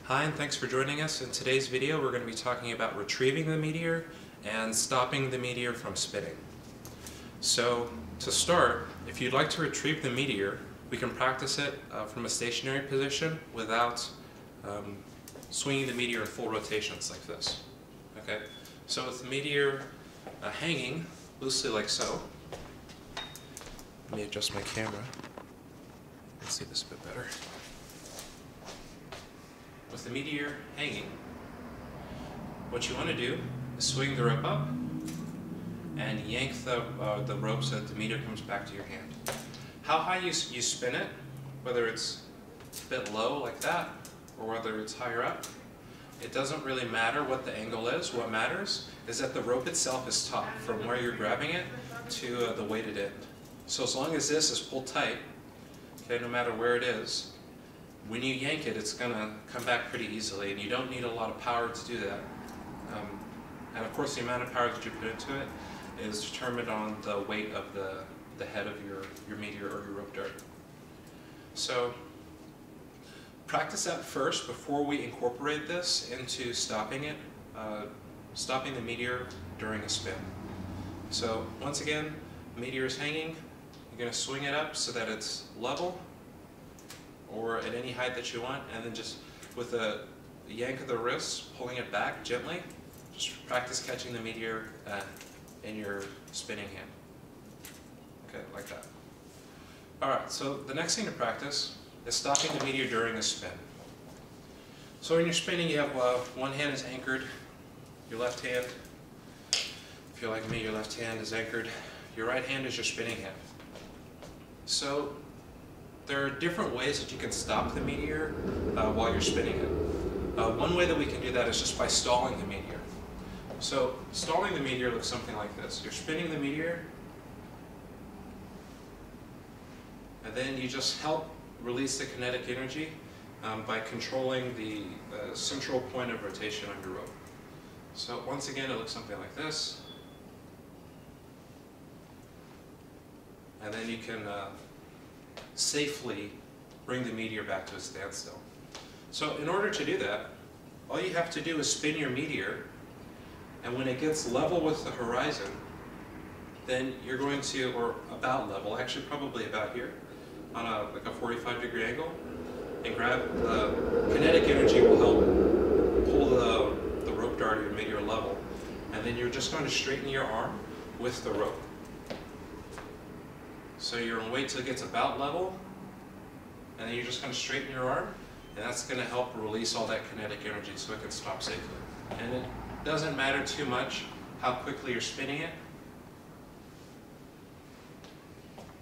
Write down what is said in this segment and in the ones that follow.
Hi, and thanks for joining us. In today's video we're going to be talking about retrieving the meteor and stopping the meteor from spinning. So to start, if you'd like to retrieve the meteor, we can practice it from a stationary position without swinging the meteor in full rotations like this. Okay? So with the meteor hanging loosely like so, let me adjust my camera. Let's see this a bit better. With the meteor hanging, what you want to do is swing the rope up and yank the rope so that the meteor comes back to your hand. How high you spin it, whether it's a bit low like that or whether it's higher up, it doesn't really matter what the angle is. What matters is that the rope itself is taut from where you're grabbing it to the weighted end. So as long as this is pulled tight, okay, no matter where it is, when you yank it, it's going to come back pretty easily, and you don't need a lot of power to do that. And of course, the amount of power that you put into it is determined on the weight of the head of your meteor or your rope dart. So practice that first before we incorporate this into stopping it, stopping the meteor during a spin. So once again, the meteor is hanging. You're going to swing it up so that it's level, or at any height that you want, and then just with a yank of the wrist, pulling it back gently, just practice catching the meteor in your spinning hand. Okay, like that. Alright, so the next thing to practice is stopping the meteor during a spin. So when you're spinning, you have one hand is anchored, your left hand, if you're like me, your left hand is anchored, your right hand is your spinning hand. So there are different ways that you can stop the meteor while you're spinning it. One way that we can do that is just by stalling the meteor. So stalling the meteor looks something like this. You're spinning the meteor, and then you just help release the kinetic energy by controlling the central point of rotation of your rope. So once again, it looks something like this. And then you can safely bring the meteor back to a standstill. So in order to do that, all you have to do is spin your meteor, and when it gets level with the horizon, then you're going to, or about level, actually probably about here, on like a 45-degree angle, and grab the kinetic energy will help pull the rope dart or your meteor level, and then you're just going to straighten your arm with the rope. So you're going to wait till it gets about level, and then you're just going to straighten your arm, and that's going to help release all that kinetic energy so it can stop safely. And it doesn't matter too much how quickly you're spinning it.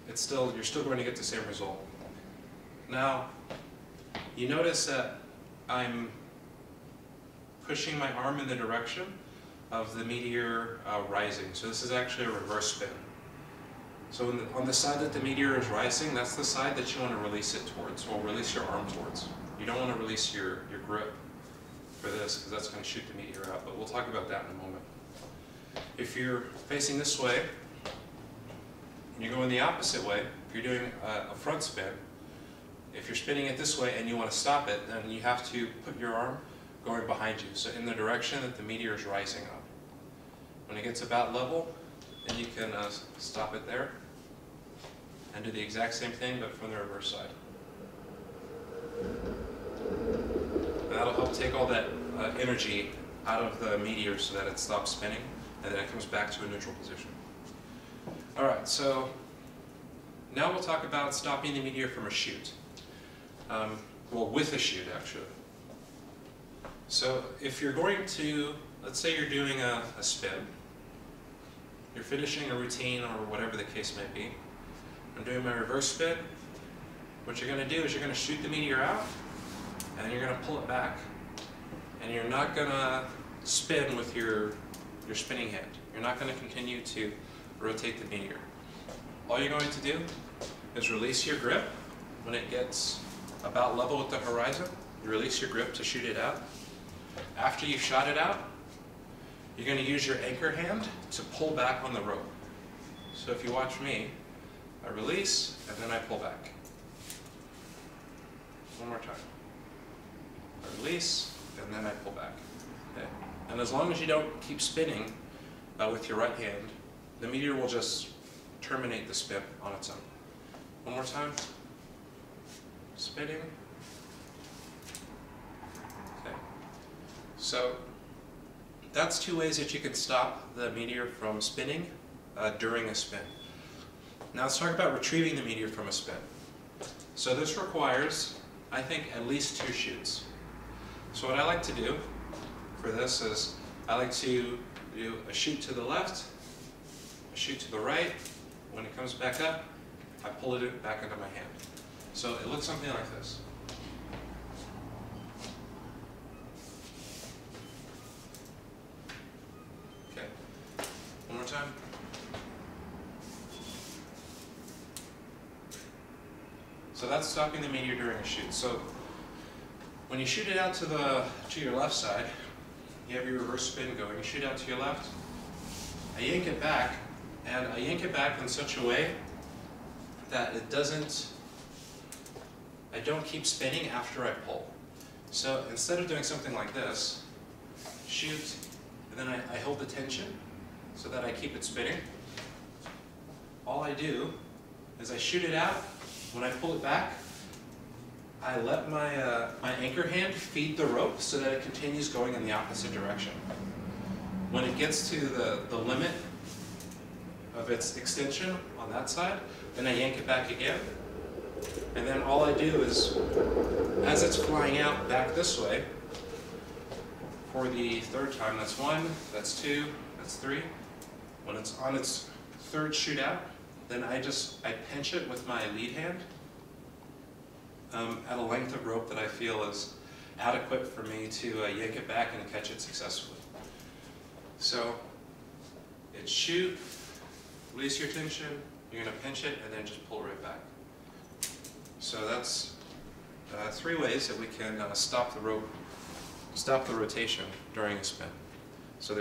You're still going to get the same result. Now, you notice that I'm pushing my arm in the direction of the meteor rising. So this is actually a reverse spin. So on the side that the meteor is rising, that's the side that you want to release it towards, or release your arm towards. You don't want to release your grip for this, because that's going to shoot the meteor out, but we'll talk about that in a moment. If you're facing this way, and you're going the opposite way, if you're doing a front spin, if you're spinning it this way and you want to stop it, then you have to put your arm going behind you, so in the direction that the meteor is rising up. When it gets about level, then you can stop it there and do the exact same thing, but from the reverse side. And that'll help take all that energy out of the meteor so that it stops spinning, and then it comes back to a neutral position. Alright, so now we'll talk about stopping the meteor from a shoot. Well, with a shoot, actually. So if you're going to, let's say you're doing a spin, you're finishing a routine or whatever the case may be. I'm doing my reverse spin. What you're going to do is you're going to shoot the meteor out, and then you're going to pull it back. And you're not going to spin with your spinning hand. You're not going to continue to rotate the meteor. All you're going to do is release your grip when it gets about level with the horizon. You release your grip to shoot it out. After you've shot it out, you're going to use your anchor hand to pull back on the rope. So if you watch me, I release and then I pull back. One more time. I release, and then I pull back. Okay? And as long as you don't keep spinning with your right hand, the meteor will just terminate the spin on its own. One more time. Spinning. Okay. So that's two ways that you can stop the meteor from spinning during a spin. Now let's talk about retrieving the meteor from a spin. So this requires, I think, at least 2 shoots. So what I like to do for this is I like to do a shoot to the left, a shoot to the right. When it comes back up, I pull it back into my hand. So it looks something like this. Okay. One more time. So that's stopping the meteor during a shoot. So when you shoot it out to your left side, you have your reverse spin going. You shoot out to your left. I yank it back, and I yank it back in such a way that I don't keep spinning after I pull. So instead of doing something like this, shoot, and then I hold the tension so that I keep it spinning. All I do is I shoot it out. When I pull it back, I let my anchor hand feed the rope so that it continues going in the opposite direction. When it gets to the limit of its extension on that side, then I yank it back again. And then all I do is, as it's flying out back this way, for the 3rd time, that's 1, that's 2, that's 3. When it's on its 3rd shoot out, then I pinch it with my lead hand at a length of rope that I feel is adequate for me to yank it back and catch it successfully. So it's shoot, release your tension, you're going to pinch it, and then just pull right back. So that's 3 ways that we can stop the rotation during a spin. So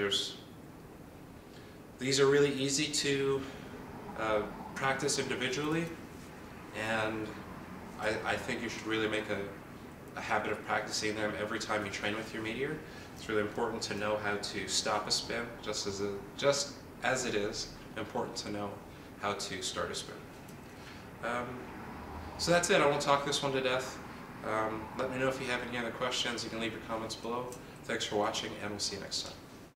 these are really easy to practice individually, and I think you should really make a habit of practicing them every time you train with your meteor. It's really important to know how to stop a spin, just as it is important to know how to start a spin. So that's it. I won't talk this one to death. Let me know if you have any other questions. You can leave your comments below. Thanks for watching, and we'll see you next time.